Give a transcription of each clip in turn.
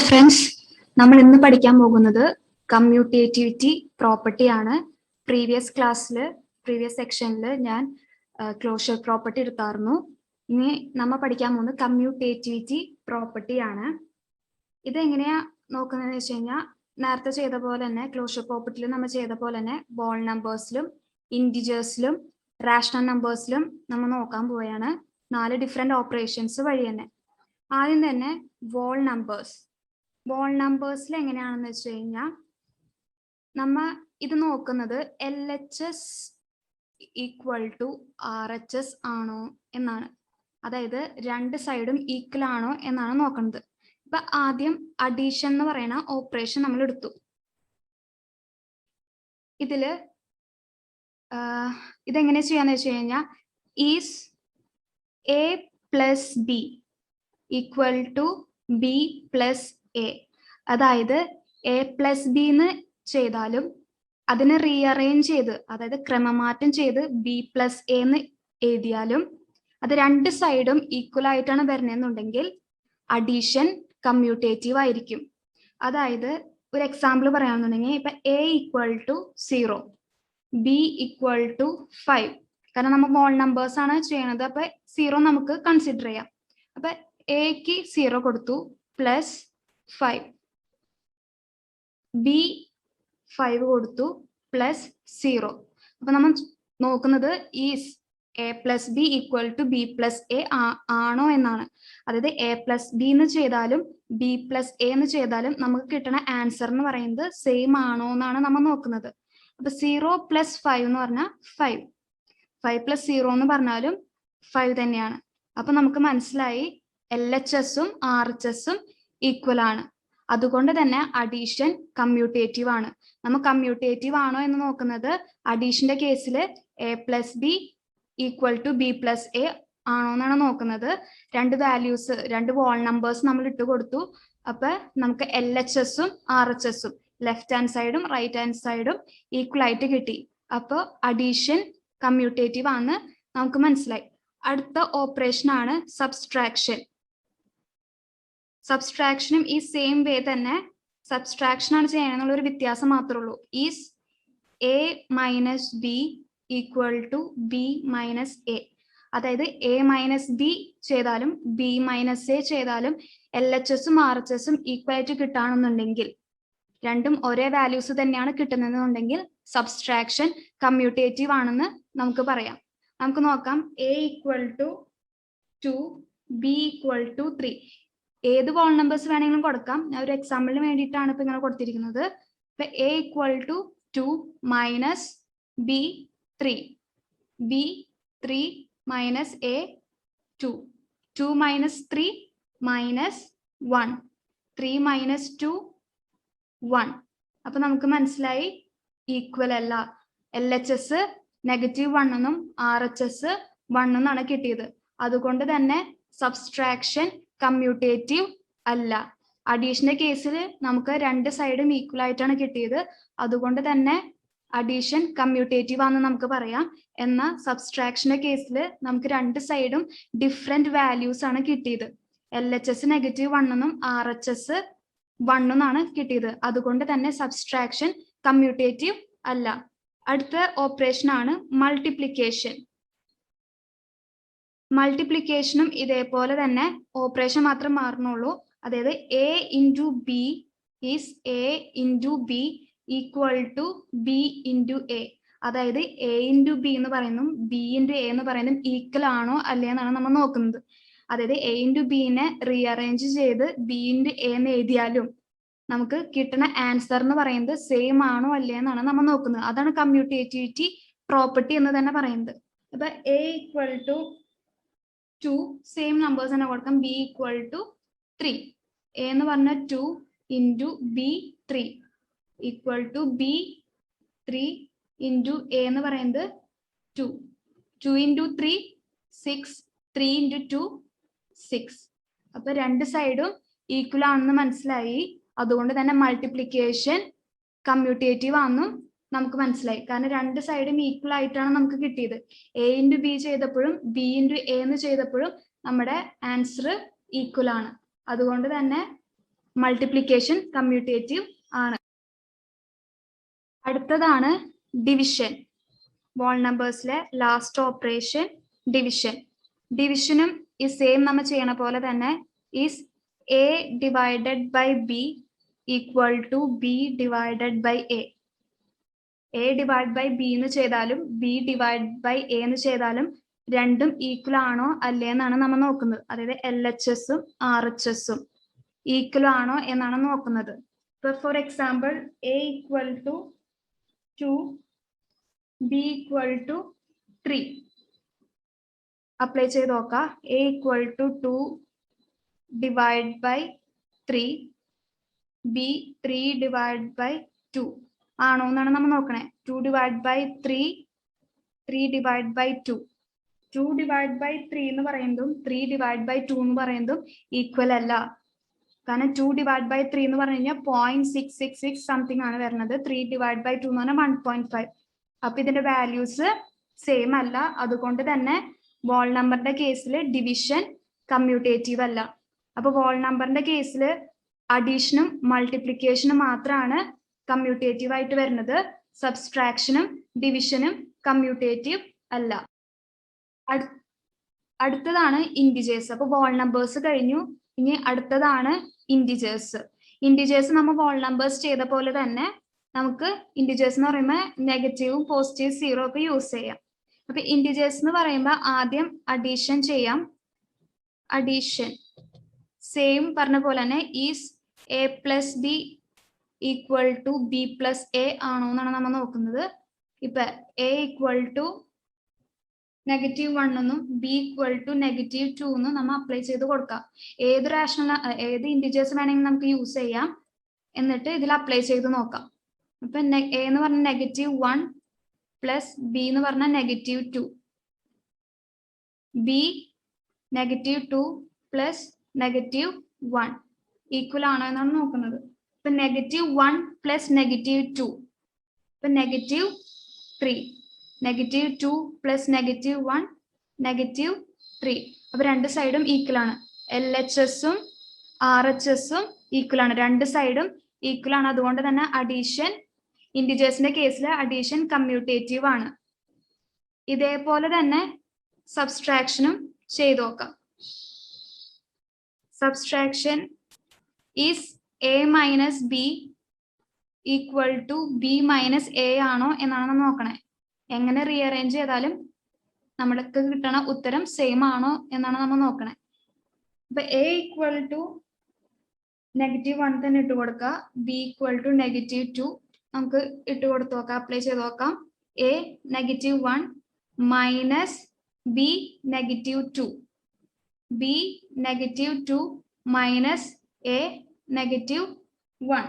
Friends, നമ്മൾ ഇന്ന് പഠിക്കാൻ പോകുന്നത് കമ്മ്യൂട്ടേറ്റിവിറ്റി പ്രോപ്പർട്ടി ആണ്. പ്രീവിയസ് സെക്ഷനിൽ ഞാൻ ക്ലോഷർ പ്രോപ്പർട്ടി എടുത്തായിരുന്നു. ഇനി നമ്മൾ പഠിക്കാൻ പോകുന്നത് കമ്മ്യൂട്ടേറ്റിവിറ്റി പ്രോപ്പർട്ടി ആണ്. ഇതെങ്ങനെയാ നോക്കുന്നതെന്ന് വെച്ച് കഴിഞ്ഞാൽ, നേരത്തെ ചെയ്ത പോലെ തന്നെ ക്ലോഷർ പ്രോപ്പർട്ടിയിൽ നമ്മൾ ചെയ്ത പോലെ തന്നെ ബോൾ നമ്പേഴ്സിലും ഇൻറ്റിജേഴ്സിലും റാഷണൽ നമ്പേഴ്സിലും നമ്മൾ നോക്കാൻ പോവുകയാണ്. 4 ഡിഫറെന്റ് ഓപ്പറേഷൻസ് വഴി തന്നെ. ആദ്യം തന്നെ വോൾ നമ്പേഴ്സിൽ എങ്ങനെയാണെന്ന് വെച്ച് കഴിഞ്ഞാൽ, നമ്മ ഇത് നോക്കുന്നത് LHS ഈക്വൽ ടു RHS ആണോ എന്നാണ്. അതായത് രണ്ട് സൈഡും ഈക്വൽ ആണോ എന്നാണ് നോക്കുന്നത്. ഇപ്പൊ ആദ്യം അഡീഷൻ എന്ന് പറയുന്ന ഓപ്പറേഷൻ നമ്മൾ എടുത്തു. ഇതെങ്ങനെ ചെയ്യാന്ന് വെച്ച് കഴിഞ്ഞാൽ, is A plus B equal to B plus A. അതായത് A പ്ലസ് B എന്ന് ചെയ്താലും അതിനെ റീഅറേഞ്ച് ചെയ്ത്, അതായത് ക്രമമാറ്റം ചെയ്ത് B പ്ലസ് A എന്ന് എഴുതിയാലും അത് രണ്ട് സൈഡും ഈക്വൽ ആയിട്ടാണ് വരുന്നതെന്നുണ്ടെങ്കിൽ അഡീഷൻ കമ്മ്യൂട്ടേറ്റീവ് ആയിരിക്കും. അതായത് ഒരു എക്സാമ്പിൾ പറയുകയാണെന്നുണ്ടെങ്കിൽ, ഇപ്പൊ A equal to 0, B equal to 5. കാരണം നമ്മൾ വോൾ നമ്പേഴ്സ് ആണ് ചെയ്യണത്. അപ്പൊ 0 നമുക്ക് കൺസിഡർ ചെയ്യാം. അപ്പൊ എക്ക് 0 കൊടുത്തു പ്ലസ് 5, ബി 5 കൊടുത്തു പ്ലസ് 0. അപ്പൊ നമ്മൾ നോക്കുന്നത് is A plus b equal to B plus A ആണോ എന്നാണ്. അതായത് A പ്ലസ് ബി എന്ന് ചെയ്താലും B പ്ലസ് A എന്ന് ചെയ്താലും നമുക്ക് കിട്ടുന്ന ആൻസർ എന്ന് പറയുന്നത് സെയിം ആണോ എന്നാണ് നമ്മൾ നോക്കുന്നത്. അപ്പൊ 0 പ്ലസ് 5 എന്ന് പറഞ്ഞാൽ 5 പ്ലസ് 0 എന്ന് പറഞ്ഞാലും 5 തന്നെയാണ്. അപ്പൊ നമുക്ക് മനസ്സിലായി LHSഉം RHSഉം ഈക്വൽ ആണ്. അതുകൊണ്ട് തന്നെ അഡീഷൻ കമ്മ്യൂട്ടേറ്റീവ് ആണ്. നമ്മൾ കമ്മ്യൂട്ടേറ്റീവ് ആണോ എന്ന് നോക്കുന്നത് അഡീഷന്റെ കേസിൽ A plus b equal to B plus A ആണോ എന്നാണ് നോക്കുന്നത്. രണ്ട് വോൾ നമ്പേഴ്സ് നമ്മൾ ഇട്ട് കൊടുത്തു. അപ്പൊ നമുക്ക് LHSഉം RHSഉം ലെഫ്റ്റ് ഹാൻഡ് സൈഡും റൈറ്റ് ഹാൻഡ് സൈഡും ഈക്വൽ ആയിട്ട് കിട്ടി. അപ്പൊ അഡീഷൻ കമ്മ്യൂട്ടേറ്റീവ് ആണ് നമുക്ക് മനസ്സിലായി. അടുത്ത ഓപ്പറേഷൻ ആണ് സബ്സ്ട്രാക്ഷനും ഈ സെയിം വേ തന്നെ സബ്സ്ട്രാക്ഷൻ ആണ് ചെയ്യണമെന്നുള്ള ഒരു വ്യത്യാസം മാത്രമേ ഉള്ളൂ. Is A minus b equal to B minus A. അതായത് A മൈനസ് ബി ചെയ്താലും B മൈനസ് A ചെയ്താലും LHSഉം RHSഉം ഈക്വൽ ആയിട്ട് കിട്ടുകയാണെന്നുണ്ടെങ്കിൽ, രണ്ടും ഒരേ വാല്യൂസ് തന്നെയാണ് കിട്ടുന്നതെന്നുണ്ടെങ്കിൽ സബ്സ്ട്രാക്ഷൻ കമ്മ്യൂട്ടേറ്റീവ് ആണെന്ന് നമുക്ക് പറയാം. നമുക്ക് നോക്കാം. A equal to 2, B equal to 3. ഏത് വോൾ നമ്പേഴ്സ് വേണമെങ്കിലും കൊടുക്കാം. ഞാൻ ഒരു എക്സാമ്പിളിന് വേണ്ടിയിട്ടാണ് ഇപ്പൊ ഇങ്ങനെ കൊടുത്തിരിക്കുന്നത്. ഇപ്പൊ A equal to 2 minus B 3, B 3 minus A 2, 2 minus 3 minus 1, 3 minus 2 1. അപ്പൊ നമുക്ക് മനസ്സിലായി ഈക്വൽ അല്ല. LHS -1 എന്നും RHS 1 എന്നാണ് കിട്ടിയത്. അതുകൊണ്ട് തന്നെ സബ്സ്ട്രാക്ഷൻ കമ്മ്യൂട്ടേറ്റീവ് അല്ല. അഡീഷന്റെ കേസിൽ നമുക്ക് രണ്ട് സൈഡും ഈക്വൽ ആയിട്ടാണ് കിട്ടിയത്. അതുകൊണ്ട് തന്നെ അഡീഷൻ കമ്മ്യൂട്ടേറ്റീവ് ആണെന്ന് നമുക്ക് പറയാം. എന്നാൽ സബ്സ്ട്രാക്ഷന്റെ കേസിൽ നമുക്ക് രണ്ട് സൈഡും ഡിഫറെന്റ് വാല്യൂസ് ആണ് കിട്ടിയത്. LHS -1 എന്നും RHS 1 എന്നാണ് കിട്ടിയത്. അതുകൊണ്ട് തന്നെ സബ്സ്ട്രാക്ഷൻ കമ്മ്യൂട്ടേറ്റീവ് അല്ല. അടുത്ത ഓപ്പറേഷൻ ആണ് മൾട്ടിപ്ലിക്കേഷനും ഇതേപോലെ തന്നെ ഓപ്പറേഷൻ മാത്രം മാറുന്നുള്ളൂ. അതായത് A into b is A into b equal to B into A. അതായത് A ഇൻറ്റു ബി എന്ന് പറയുന്നതും B ഇൻറ്റു A എന്ന് പറയുന്നതും ഈക്വൽ ആണോ അല്ലേ എന്നാണ് നമ്മൾ നോക്കുന്നത്. അതായത് A ഇൻറ്റു ബിനെ റീഅറേഞ്ച് ചെയ്ത് B ഇൻറ്റു A എന്ന് എഴുതിയാലും നമുക്ക് കിട്ടുന്ന ആൻസർ എന്ന് പറയുന്നത് സെയിം ആണോ അല്ലേ എന്നാണ് നമ്മൾ നോക്കുന്നത്. അതാണ് കമ്മ്യൂട്ടേറ്റിവിറ്റി പ്രോപ്പർട്ടി എന്ന് തന്നെ പറയുന്നത്. അപ്പൊ A equal to 2, same numbers തന്നെ കൊടുക്കാം. B equal to 3. A എന്ന് പറഞ്ഞ 2 into B 3 equal to B 3 into A എന്ന് പറയുന്നത് 2. 2 ഇൻറ്റു 3 6, 3 ഇൻറ്റു 2 6. അപ്പൊ രണ്ട് സൈഡും ഈക്വൽ ആണെന്ന് മനസ്സിലായി. അതുകൊണ്ട് തന്നെ മൾട്ടിപ്ലിക്കേഷൻ കമ്മ്യൂട്ടേറ്റീവ് ആണെന്നും നമുക്ക് മനസ്സിലായി. കാരണം രണ്ട് സൈഡും ഈക്വൽ ആയിട്ടാണ് നമുക്ക് കിട്ടിയത്. A ഇൻറ്റു ബി ചെയ്തപ്പോഴും B ഇൻറ്റു A എന്ന് ചെയ്തപ്പോഴും നമ്മുടെ ആൻസർ ഈക്വൽ ആണ്. അതുകൊണ്ട് തന്നെ മൾട്ടിപ്ലിക്കേഷൻ കമ്മ്യൂട്ടേറ്റീവ് ആണ്. അടുത്തതാണ് ഡിവിഷൻ. വോൾ നമ്പേഴ്സിലെ ലാസ്റ്റ് ഓപ്പറേഷൻ ഡിവിഷൻ. ഡിവിഷനും ഈ സെയിം നമ്മൾ ചെയ്യണ പോലെ തന്നെ is A divided by B equal to B divided by A. A divide by B എന്ന് ചെയ്താലും ബി ഡിവൈഡ് ബൈ എ എന്ന് ചെയ്താലും രണ്ടും ഈക്വൽ ആണോ അല്ലേ എന്നാണ് നമ്മൾ നോക്കുന്നത്. അതായത് LHSഉം RHSഉം ഈക്വൽ ആണോ എന്നാണ് നോക്കുന്നത്. ഇപ്പൊ for example a equal to 2, b equal to 3 apply ചെയ്ത് നോക്കാം. A equal to 2 divide by 3, b 3 divide by 2 ആണോ എന്നാണ് നമ്മൾ നോക്കണേ. 2 divide by 3, 3 divide by 2. 2 divide by 3 എന്ന് പറയുന്നതും 3 ഡിവൈഡ് ബൈ 2 എന്ന് പറയുന്നതും ഈക്വൽ അല്ല. കാരണം 2 ഡിവൈഡ് ബൈ 3 എന്ന് പറഞ്ഞു കഴിഞ്ഞാൽ 0.666 സംതിങ് ആണ് വരുന്നത്. 3 ഡിവൈഡ് ബൈ 2 എന്ന് പറഞ്ഞാൽ 1.5. അപ്പൊ ഇതിന്റെ വാല്യൂസ് സെയിം അല്ല. അതുകൊണ്ട് തന്നെ വോൾ നമ്പറിന്റെ കേസിൽ ഡിവിഷൻ കമ്മ്യൂട്ടേറ്റീവ് അല്ല. അപ്പൊ വോൾ നമ്പറിന്റെ കേസിൽ അഡീഷനും മൾട്ടിപ്ലിക്കേഷനും മാത്രമാണ് കമ്മ്യൂട്ടേറ്റീവ് ആയിട്ട് വരുന്നത്. സബ്സ്ട്രാക്ഷനും ഡിവിഷനും കമ്മ്യൂട്ടേറ്റീവ് അല്ല. അടുത്തതാണ് ഇൻഡിജേഴ്സ്. അപ്പൊ വോൾ നമ്പേഴ്സ് കഴിഞ്ഞു. ഇനി അടുത്തതാണ് ഇൻഡിജേഴ്സ്. ഇൻഡിജേഴ്സ് നമ്മൾ വോൾ നമ്പേഴ്സ് ചെയ്ത പോലെ തന്നെ നമുക്ക് ഇൻഡിജേഴ്സ് എന്ന് പറയുമ്പോൾ നെഗറ്റീവും പോസിറ്റീവ് സീറോ ഒക്കെ യൂസ് ചെയ്യാം. അപ്പൊ ഇൻഡിജേഴ്സ് എന്ന് പറയുമ്പോൾ ആദ്യം അഡീഷൻ ചെയ്യാം. അഡീഷൻ സെയിം പറഞ്ഞ പോലെ തന്നെ is a plus b equal to b plus a ആണോ എന്നാണ് നമ്മൾ നോക്കുന്നത്. ഇപ്പൊ എ ഈക്വൽ ടു -1 എന്നും ബി ഈക്വൽ ടു -2 എന്നും നമ്മൾ അപ്ലൈ ചെയ്ത് കൊടുക്കാം. ഏത് റാഷണൽ ഏത് ഇൻഡിജേഴ്സ് വേണമെങ്കിൽ നമുക്ക് യൂസ് ചെയ്യാം. എന്നിട്ട് ഇതിൽ അപ്ലൈ ചെയ്ത് നോക്കാം. അപ്പൊ എ എന്ന് പറഞ്ഞ -1 പ്ലസ് ബി എന്ന് പറഞ്ഞ -2, ബി -2 പ്ലസ് -1 ഈക്വൽ ആണോ എന്നാണ് നോക്കുന്നത്. ഇപ്പൊ -1 പ്ലസ് -2 ഇപ്പൊ -3, -2 പ്ലസ് -1 -3. അപ്പൊ രണ്ട് സൈഡും ഈക്വൽ ആണ്. LHSഉം RHSഉം ഈക്വൽ ആണ്. രണ്ട് സൈഡും ഈക്വൽ ആണ്. അതുകൊണ്ട് തന്നെ അഡീഷൻ ഇൻഡിജേഴ്സിന്റെ കേസിൽ അഡീഷൻ കമ്മ്യൂട്ടേറ്റീവ് ആണ്. ഇതേപോലെ തന്നെ സബ്സ്ട്രാക്ഷനും ചെയ്ത് നോക്കാം. Subtraction is a minus b equal to b minus a ആണോ എന്നാണ് നമ്മൾ നോക്കണേ. എങ്ങനെ റീഅറേഞ്ച് ചെയ്താലും നമ്മൾക്ക് കിട്ടണ ഉത്തരം സെയിം ആണോ എന്നാണ് നമ്മൾ നോക്കണേ. ഇപ്പൊ എ ഈക്വൽ ടു -1 തന്നെ ഇട്ട് കൊടുക്കുക. ബി ഈക്വൽ ടു -2 നമുക്ക് ഇട്ട് കൊടുത്ത് നോക്കാം. അപ്ലൈ ചെയ്ത് നോക്കാം. A -1 minus B -2, B -2 minus A -1,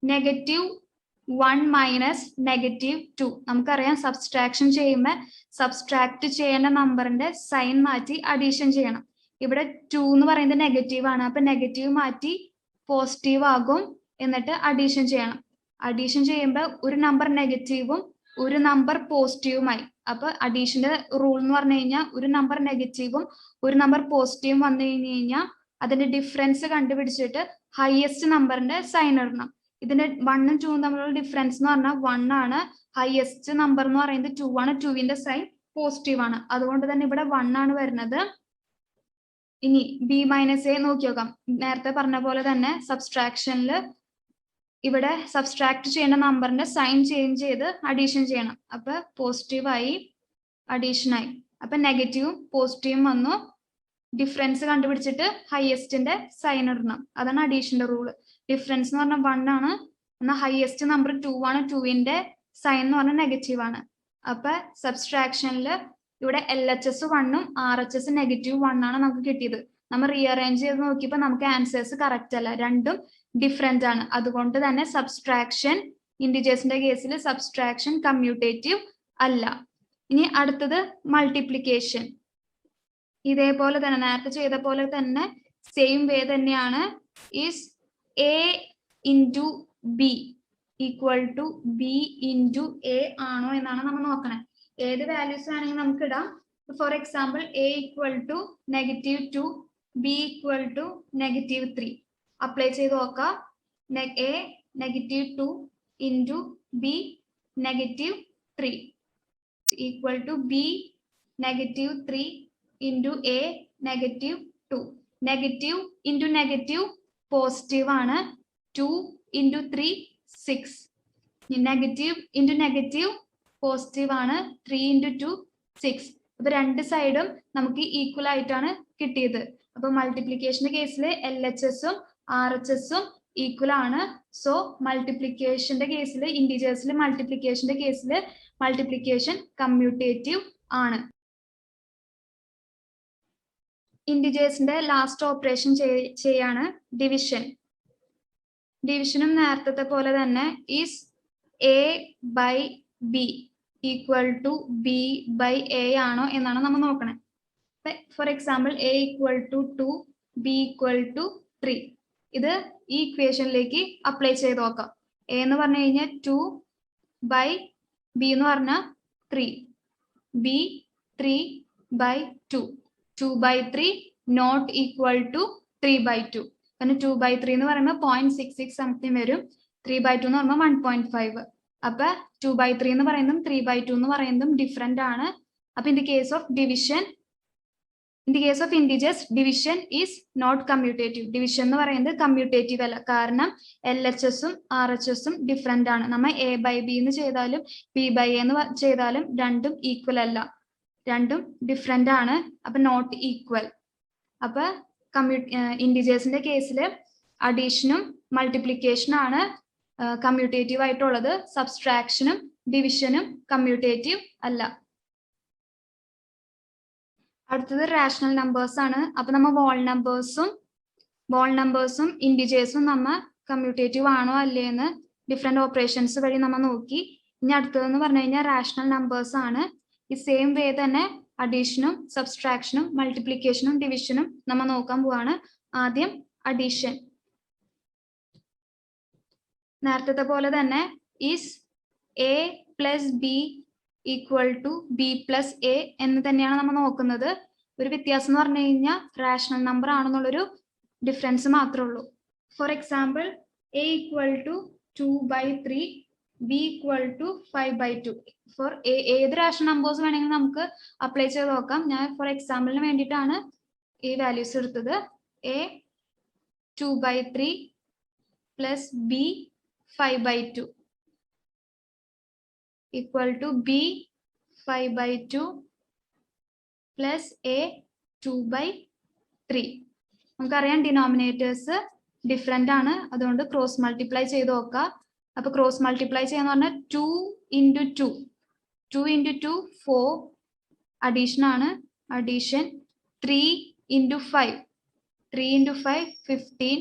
-1 minus -2. നമുക്കറിയാം സബ്സ്ട്രാക്ഷൻ ചെയ്യുമ്പോൾ സബ്സ്ട്രാക്ട് ചെയ്യേണ്ട നമ്പറിന്റെ സൈൻ മാറ്റി അഡീഷൻ ചെയ്യണം. ഇവിടെ 2 എന്ന് പറയുന്നത് നെഗറ്റീവ് ആണ്. അപ്പൊ നെഗറ്റീവ് മാറ്റി പോസിറ്റീവ് ആകും. എന്നിട്ട് അഡീഷൻ ചെയ്യണം. അഡീഷൻ ചെയ്യുമ്പോൾ ഒരു നമ്പർ നെഗറ്റീവും ഒരു നമ്പർ പോസിറ്റീവുമായി. അപ്പൊ അഡീഷന്റെ റൂൾ എന്ന് പറഞ്ഞു കഴിഞ്ഞാൽ ഒരു നമ്പർ നെഗറ്റീവും ഒരു നമ്പർ പോസിറ്റീവും വന്നു കഴിഞ്ഞു കഴിഞ്ഞാൽ അതിന്റെ ഡിഫറൻസ് കണ്ടുപിടിച്ചിട്ട് ഹയസ്റ്റ് നമ്പറിന്റെ സൈൻ ഇടണം. ഇതിന്റെ 1ഉം 2ഉം തമ്മിലുള്ള ഡിഫറൻസ് എന്ന് പറഞ്ഞാൽ 1 ആണ്. ഹയസ്റ്റ് നമ്പർ എന്ന് പറയുന്നത് 2 ആണ്. 2ന്റെ സൈൻ പോസിറ്റീവ് ആണ്. അതുകൊണ്ട് തന്നെ ഇവിടെ 1 ആണ് വരുന്നത്. ഇനി ബി മൈനസ് എ നോക്കി നോക്കാം. നേരത്തെ പറഞ്ഞ പോലെ തന്നെ സബ്സ്ട്രാക്ഷനിൽ ഇവിടെ സബ്സ്ട്രാക്ട് ചെയ്യുന്ന നമ്പറിന്റെ സൈൻ ചേഞ്ച് ചെയ്ത് അഡീഷൻ ചെയ്യണം. അപ്പൊ പോസിറ്റീവായി അഡീഷനായി. അപ്പൊ നെഗറ്റീവും പോസിറ്റീവും വന്നു. ഡിഫറൻസ് കണ്ടുപിടിച്ചിട്ട് ഹയസ്റ്റിന്റെ സൈൻ ഇടണം. അതാണ് അഡീഷന്റെ റൂള്. ഡിഫറൻസ് എന്ന് പറഞ്ഞാൽ 1 ആണ്. എന്നാൽ ഹയസ്റ്റ് നമ്പർ 2 ആണ്. 2ന്റെ സൈൻ എന്ന് പറഞ്ഞാൽ നെഗറ്റീവ് ആണ്. അപ്പൊ സബ്സ്ട്രാക്ഷനിൽ ഇവിടെ LHS 1ഉം RHS -1 ആണ് നമുക്ക് കിട്ടിയത്. നമ്മൾ റീഅറേഞ്ച് ചെയ്ത് നോക്കിയപ്പോൾ നമുക്ക് ആൻസേഴ്സ് കറക്റ്റ് അല്ല. രണ്ടും ഡിഫറെന്റ് ആണ്. അതുകൊണ്ട് തന്നെ സബ്സ്ട്രാക്ഷൻ ഇൻഡിജേഴ്സിന്റെ കേസിൽ സബ്സ്ട്രാക്ഷൻ കമ്മ്യൂട്ടേറ്റീവ് അല്ല. ഇനി അടുത്തത് മൾട്ടിപ്ലിക്കേഷൻ. ഇതേപോലെ തന്നെ നേരത്തെ ചെയ്ത പോലെ തന്നെ സെയിം വേ തന്നെയാണ്. Is a into b equal to b into a ആണോ എന്നാണ് നമ്മൾ നോക്കണേ. ഏത് വാല്യൂസ് വേണമെങ്കിൽ നമുക്ക് ഇടാം. For example a equal to -2, b equal to -3. Apply ചെയ്ത് നോക്കാം. A -2 into b -3 equal to b -3 into a -2. Negative into negative positive ആണ്. 2 into 3 6. Negative into negative positive ആണ്. 3 ഇൻറ്റു 2 6. അപ്പൊ രണ്ട് സൈഡും നമുക്ക് ഈക്വൽ ആയിട്ടാണ് കിട്ടിയത്. അപ്പൊ മൾട്ടിപ്ലിക്കേഷന്റെ കേസിൽ LHSഉം RHSഉം ഈക്വൽ ആണ്. സോ മൾട്ടിപ്ലിക്കേഷന്റെ കേസിൽ ഇന്റിജേഴ്സിൽ മൾട്ടിപ്ലിക്കേഷന്റെ കേസിൽ മൾട്ടിപ്ലിക്കേഷൻ കമ്മ്യൂട്ടേറ്റീവ് ആണ്. ഇന്റിജേഴ്സിന്റെ ലാസ്റ്റ് ഓപ്പറേഷൻ ചെയ്യാണ് ഡിവിഷൻ. ഡിവിഷനും നേരത്തെ പോലെ തന്നെ is A by B equal to B by A ആണോ എന്നാണ് നമ്മൾ നോക്കണേ. For example A equal to 2, B equal to 3. ഇത് ഈ ഇക്വേഷനിലേക്ക് അപ്ലൈ ചെയ്ത് നോക്കാം. A എന്ന് പറഞ്ഞു കഴിഞ്ഞാൽ 2 by B എന്ന് പറഞ്ഞാൽ 3, B 3 by 2. 2 by 3 not equal to 3 by 2. കാരണം 2 by 3 എന്ന് പറയുമ്പോൾ 0.66 സംതിങ് വരും. 3 by 2 എന്ന് പറയുമ്പോൾ 1.5. അപ്പൊ 2 by 3 എന്ന് പറയുന്നതും 3 by 2 എന്ന് പറയുന്നതും ഡിഫറെന്റ് ആണ്. അപ്പൊ in the case of division, in the case of integers division is not commutative. Division എന്ന് പറയുന്നത് കമ്മ്യൂട്ടേറ്റീവ് അല്ല. കാരണം LHSഉം RHSഉം ഡിഫറെന്റ് ആണ്. നമ്മൾ A by B എന്ന് ചെയ്താലും B by A എന്ന് ചെയ്താലും രണ്ടും ഈക്വൽ അല്ല, രണ്ടും ഡിഫറെന്റ് ആണ്. അപ്പൊ നോട്ട് ഈക്വൽ. അപ്പൊ ഇന്റിജേഴ്സിന്റെ കേസിൽ അഡീഷനും മൾട്ടിപ്ലിക്കേഷനും ആണ് കമ്മ്യൂട്ടേറ്റീവ് ആയിട്ടുള്ളത്. സബ്സ്ട്രാക്ഷനും ഡിവിഷനും കമ്മ്യൂട്ടേറ്റീവ് അല്ല. അടുത്തത് റാഷണൽ നമ്പേഴ്സ് ആണ്. അപ്പൊ നമ്മ വോൾ നമ്പേഴ്സും ഇന്റിജേഴ്സും നമ്മ കമ്മ്യൂട്ടേറ്റീവ് ആണോ അല്ലേ എന്ന് ഡിഫറെന്റ് ഓപ്പറേഷൻസ് വഴി നമ്മൾ നോക്കി. ഇനി അടുത്തതെന്ന് പറഞ്ഞു കഴിഞ്ഞാൽ റാഷണൽ നമ്പേഴ്സ് ആണ്. ഈ സെയിം വേ തന്നെ അഡീഷനും സബ്സ്ട്രാക്ഷനും മൾട്ടിപ്ലിക്കേഷനും ഡിവിഷനും നമ്മൾ നോക്കാൻ പോവാണ്. ആദ്യം അഡീഷൻ. നേരത്തെ പോലെ തന്നെ is A plus B equal to B plus A എന്ന് തന്നെയാണ് നമ്മൾ നോക്കുന്നത്. ഒരു വ്യത്യാസം എന്ന് പറഞ്ഞു കഴിഞ്ഞാൽ റാഷണൽ നമ്പർ ആണെന്നുള്ളൊരു ഡിഫറൻസ് മാത്രമേ ഉള്ളൂ. For example A equal to 2 by 3, B equal to 5 by 2. For ഏത് റാഷണൽ നമ്പേഴ്സ് വേണമെങ്കിൽ നമുക്ക് അപ്ലൈ ചെയ്ത് നോക്കാം. ഞാൻ ഫോർ എക്സാമ്പിളിന് വേണ്ടിയിട്ടാണ് ഈ വാല്യൂസ് എടുത്തത്. A 2 by 3 plus B 5 by 2 equal to B 5 by 2 plus A 2 by 3. നമുക്കറിയാം ഡിനോമിനേറ്റേഴ്സ് ഡിഫറെന്റ് ആണ്, അതുകൊണ്ട് ക്രോസ് മൾട്ടിപ്ലൈ ചെയ്ത് നോക്കാം. അപ്പൊ ക്രോസ് മൾട്ടിപ്ലൈ ചെയ്യാന്ന് പറഞ്ഞാൽ 2 into 2 into 2 4 അഡീഷൻ ആണ്. Addition 3 into 5 15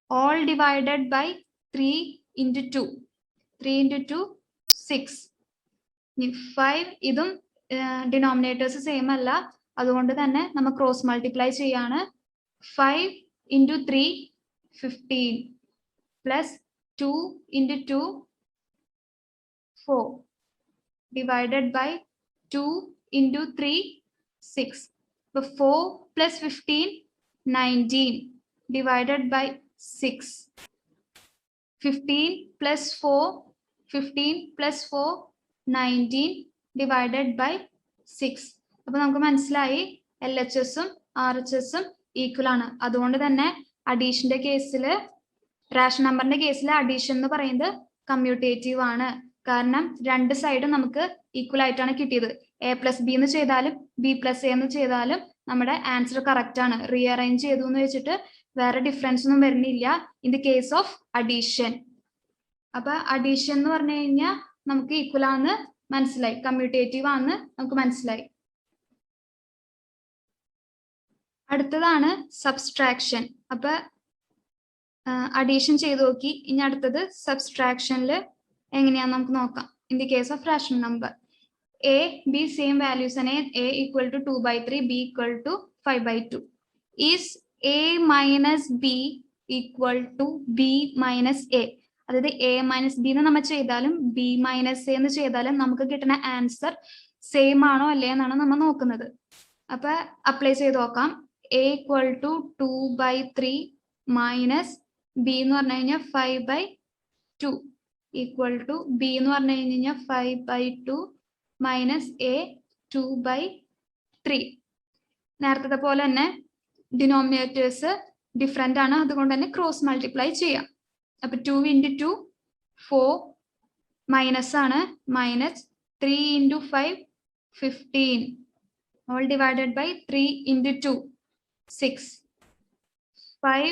all divided by 3 into 2 6. 5 ഇതും ഡിനോമിനേറ്റേഴ്സ് സെയിം അല്ല, അതുകൊണ്ട് തന്നെ നമ്മൾ ക്രോസ് മൾട്ടിപ്ലൈ ചെയ്യാണ്. 5 into 3 15 plus 2 into 2 4 divided by 2 into 3 6. So 4 plus 15 19 divided by 6. 15 plus 4 19 divided by 6. അപ്പൊ നമുക്ക് മനസ്സിലായി LHSഉം RHSഉം ഈക്വൽ ആണ്. അതുകൊണ്ട് തന്നെ അഡീഷന്റെ കേസിൽ, റാഷണൽ നമ്പറിന്റെ കേസിൽ അഡീഷൻ എന്ന് പറയുന്നത് കമ്മ്യൂട്ടേറ്റീവ് ആണ്. കാരണം രണ്ട് സൈഡും നമുക്ക് ഈക്വൽ ആയിട്ടാണ് കിട്ടിയത്. A plus B എന്ന് ചെയ്താലും B plus A എന്ന് ചെയ്താലും നമ്മുടെ ആൻസർ കറക്റ്റ് ആണ്. റീഅറേഞ്ച് ചെയ്തു എന്ന് വെച്ചിട്ട് വേറെ ഡിഫറൻസ് ഒന്നും വരുന്നില്ല in the case of addition. അപ്പൊ അഡീഷൻ എന്ന് പറഞ്ഞു കഴിഞ്ഞാൽ നമുക്ക് ഈക്വൽ ആണെന്ന് മനസ്സിലായി, കമ്മ്യൂട്ടേറ്റീവ് ആണെന്ന് നമുക്ക് മനസ്സിലായി. അടുത്തതാണ് സബ്സ്ട്രാക്ഷൻ. അപ്പൊ അഡീഷൻ ചെയ്ത് നോക്കി. ഇനി അടുത്തത് സബ്സ്ട്രാക്ഷനിൽ എങ്ങനെയാന്ന് നമുക്ക് നോക്കാം. In the case of rational number A, B same values ആണ്. A equal to 2 by 3, B equal to 5 by 2. Is A minus B equal to B minus A. അതായത് A minus B എന്ന് നമ്മൾ ചെയ്താലും B minus A എന്ന് ചെയ്താലും നമുക്ക് കിട്ടുന്ന answer same ആണോ അല്ലേ എന്നാണ് നമ്മൾ നോക്കുന്നത്. അപ്പൊ അപ്ലൈ ചെയ്ത് നോക്കാം. A equal to 2 by 3 minus B എന്ന് പറഞ്ഞു കഴിഞ്ഞാൽ 5/2 ഈക്വൽ ടു ബി എന്ന് പറഞ്ഞു കഴിഞ്ഞാൽ 5/2 മൈനസ് എ 2/3. നേരത്തെ പോലെ തന്നെ ഡിനോമിനേറ്റേഴ്സ് ഡിഫറെന്റ് ആണ്, അതുകൊണ്ട് തന്നെ ക്രോസ് മൾട്ടിപ്ലൈ ചെയ്യാം. അപ്പൊ 2 × 2 4 മൈനസ് ആണ്, minus 3 × 5 15 all divided by 3 × 2 6 5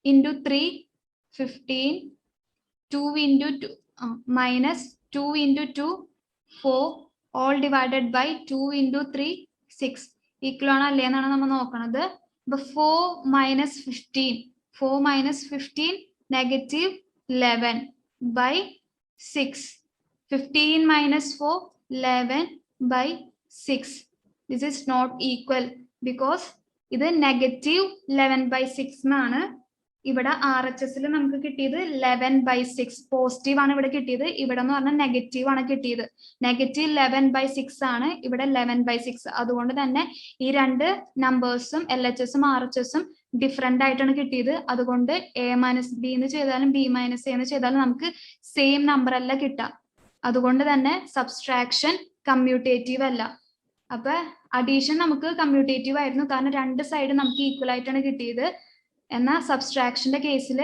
× 3 15 2 × 2 minus 2 × 2 4 all divided by 2 × 3 6 equal ആണ് അല്ലേ എന്നാണ് നമ്മൾ നോക്കുന്നത്. അപ്പൊ 4 minus 15 4 minus 15 negative 11/6 15 minus 4 11/6. This is not equal because ഇത് നെഗറ്റീവ് 11/6 എന്നാണ്. ഇവിടെ RHS നമുക്ക് കിട്ടിയത് 11/6 പോസിറ്റീവ് ആണ് ഇവിടെ കിട്ടിയത്. ഇവിടെ എന്ന് പറഞ്ഞാൽ നെഗറ്റീവ് ആണ് കിട്ടിയത്. നെഗറ്റീവ് 11/6 ആണ്, ഇവിടെ 11/6. അതുകൊണ്ട് തന്നെ ഈ രണ്ട് നമ്പേഴ്സും LHSഉം RHSഉം ഡിഫറെന്റ് ആയിട്ടാണ് കിട്ടിയത്. അതുകൊണ്ട് A - B എന്ന് ചെയ്താലും B - A എന്ന് ചെയ്താലും നമുക്ക് സെയിം നമ്പർ അല്ല കിട്ടുക. അതുകൊണ്ട് തന്നെ സബ്സ്ട്രാക്ഷൻ കമ്മ്യൂട്ടേറ്റീവ് അല്ല. അപ്പൊ അഡീഷൻ നമുക്ക് കമ്മ്യൂട്ടേറ്റീവ് ആയിരുന്നു, കാരണം രണ്ട് സൈഡ് നമുക്ക് ഈക്വൽ ആയിട്ടാണ് കിട്ടിയത്. എന്നാൽ സബ്സ്ട്രാക്ഷന്റെ കേസിൽ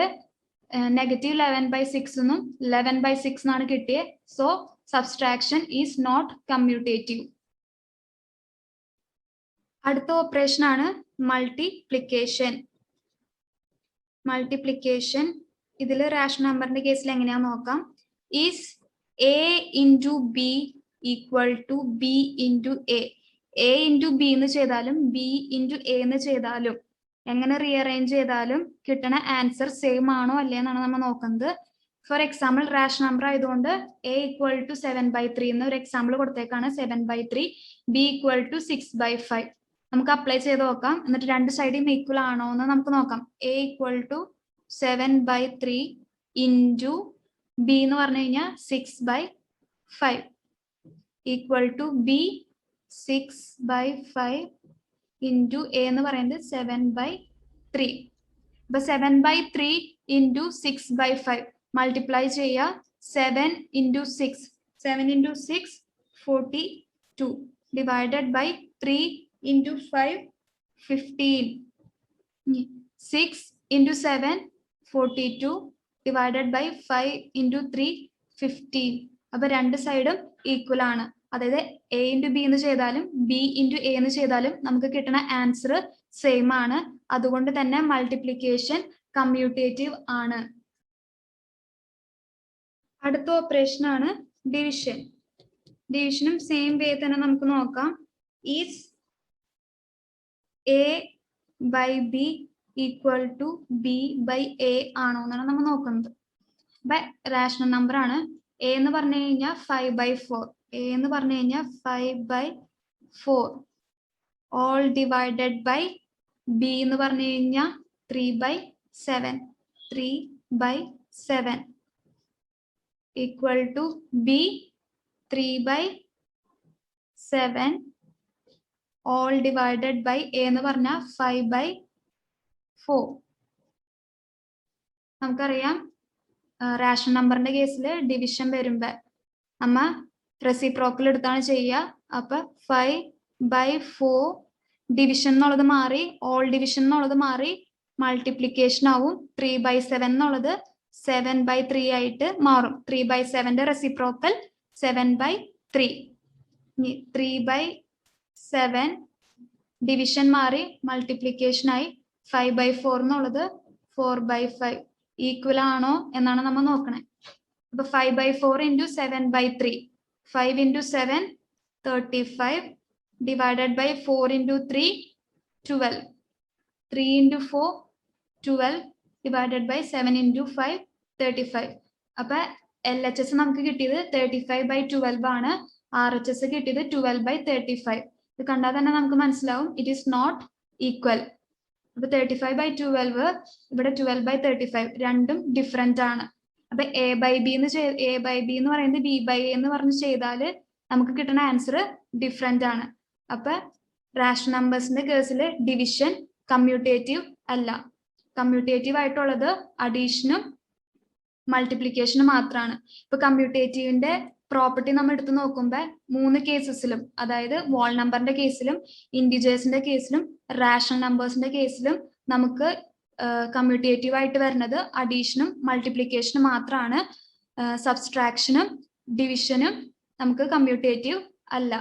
നെഗറ്റീവ് 11/6 എന്നും 11/6 എന്നാണ് കിട്ടിയത്. So subtraction is not commutative. അടുത്ത ഓപ്പറേഷൻ ആണ് മൾട്ടിപ്ലിക്കേഷൻ. മൾട്ടിപ്ലിക്കേഷൻ ഇതിൽ റാഷണൽ നമ്പറിന്റെ കേസിൽ എങ്ങനെയാന്ന് നോക്കാം. Is A × B equal to B × A. A × B എന്ന് ചെയ്താലും B × A എന്ന് ചെയ്താലും എങ്ങനെ റീഅറേഞ്ച് ചെയ്താലും കിട്ടുന്ന ആൻസർ സെയിം ആണോ അല്ലേ എന്നാണ് നമ്മൾ നോക്കുന്നത്. ഫോർ എക്സാമ്പിൾ റാഷണൽ നമ്പർ ആയതുകൊണ്ട് A ഈക്വൽ ടു 7/3 എന്ന് ഒരു എക്സാമ്പിൾ കൊടുത്തേക്കാണ്. 7/3 B ഈക്വൽ ടു 6/5 നമുക്ക് അപ്ലൈ ചെയ്ത് നോക്കാം. എന്നിട്ട് രണ്ട് സൈഡും ഈക്വൽ ആണോ എന്ന് നമുക്ക് നോക്കാം. A equal to 7/3 into B എന്ന് പറഞ്ഞു കഴിഞ്ഞാൽ 6/5 equal to B 6/5 into A എന്ന് പറയുന്നത് 7/3. അപ്പൊ 7/3 ഇൻറ്റു 6/5 മൾട്ടിപ്ലൈ ചെയ്യുക. 7 × 6 7 × 6 42 ഡിവൈഡഡ് ബൈ 3 × 5 15 6 × 7 42 ഡിവൈഡഡ് ബൈ 5 × 3 15. അപ്പൊ രണ്ട് സൈഡും ഈക്വൽ ആണ്. അതായത് A × B എന്ന് ചെയ്താലും B × A എന്ന് ചെയ്താലും നമുക്ക് കിട്ടുന്ന ആൻസർ സെയിം ആണ്. അതുകൊണ്ട് തന്നെ മൾട്ടിപ്ലിക്കേഷൻ കമ്മ്യൂട്ടേറ്റീവ് ആണ്. അടുത്ത ഓപ്പറേഷൻ ആണ് ഡിവിഷൻ. ഡിവിഷനും സെയിം വേ തന്നെ നമുക്ക് നോക്കാം. Is A/B equal to B/A ആണോ എന്നാണ് നമ്മൾ നോക്കുന്നത്. അപ്പൊ റാഷണൽ നമ്പർ ആണ്. A എന്ന് പറഞ്ഞു കഴിഞ്ഞാൽ 5/4 A എന്ന് പറഞ്ഞു കഴിഞ്ഞാൽ 5/4 ഓൾ ഡിവൈഡഡ് ബൈ B എന്ന് പറഞ്ഞു കഴിഞ്ഞാൽ 3/7 3/7 equal to B 3/7 all divided by A എന്ന് പറഞ്ഞാൽ 5/4. നമുക്കറിയാം റാഷണൽ നമ്പറിന്റെ കേസിൽ ഡിവിഷൻ വരുമ്പോ നമ്മ റെസിപ്രോക്കൽ എടുത്താണ് ചെയ്യുക. അപ്പൊ 5/4 ഡിവിഷൻ എന്നുള്ളത് മാറി ഓൾ ഡിവിഷൻ എന്നുള്ളത് മാറി മൾട്ടിപ്ലിക്കേഷൻ ആവും. 3/7 എന്നുള്ളത് 7/3 ആയിട്ട് മാറും. 3/7ന്റെ റെസിപ്രോക്കൽ 7/3. 3/7 ഡിവിഷൻ മാറി മൾട്ടിപ്ലിക്കേഷൻ ആയി 5/4 എന്നുള്ളത് 4/5 ഈക്വൽ ആണോ എന്നാണ് നമ്മൾ നോക്കണേ. അപ്പൊ 5/4 × 7/3 5 × 7 35 ഡിവൈഡഡ് ബൈ 4 × 3 12 3 × 4 12 ഡിവൈഡഡ് ബൈ 7 × 5 35. അപ്പൊ LHS നമുക്ക് കിട്ടിയത് 35/12 ആണ്. RHS കിട്ടിയത് 12/35. ഇത് കണ്ടാൽ തന്നെ നമുക്ക് മനസ്സിലാവും ഇറ്റ് ഈസ് നോട്ട് ഈക്വൽ. അപ്പൊ 35/12 ഇവിടെ 12/35 രണ്ടും ഡിഫറെന്റ് ആണ്. അപ്പൊ A/B എന്ന് പറയുന്നത് B/A എന്ന് പറഞ്ഞ് ചെയ്താൽ നമുക്ക് കിട്ടുന്ന ആൻസർ ഡിഫറെന്റ് ആണ്. അപ്പൊ റാഷണൽ നമ്പേഴ്സിന്റെ കേസിൽ ഡിവിഷൻ കമ്മ്യൂട്ടേറ്റീവ് അല്ല. കമ്മ്യൂട്ടേറ്റീവ് ആയിട്ടുള്ളത് അഡീഷനും മൾട്ടിപ്ലിക്കേഷനും മാത്രമാണ്. ഇപ്പൊ കമ്മ്യൂട്ടേറ്റീവിന്റെ പ്രോപ്പർട്ടി നമ്മൾ എടുത്ത് നോക്കുമ്പോൾ 3 കേസസിലും, അതായത് വോൾ നമ്പറിന്റെ കേസിലും ഇൻഡിജേഴ്സിന്റെ കേസിലും റാഷണൽ നമ്പേഴ്സിന്റെ കേസിലും നമുക്ക് കമ്മ്യൂട്ടേറ്റീവ് ആയിട്ട് വരുന്നത് അഡീഷനും മൾട്ടിപ്ലിക്കേഷനും മാത്രമാണ്. സബ്സ്ട്രാക്ഷനും ഡിവിഷനും നമുക്ക് കമ്മ്യൂട്ടേറ്റീവ് അല്ല.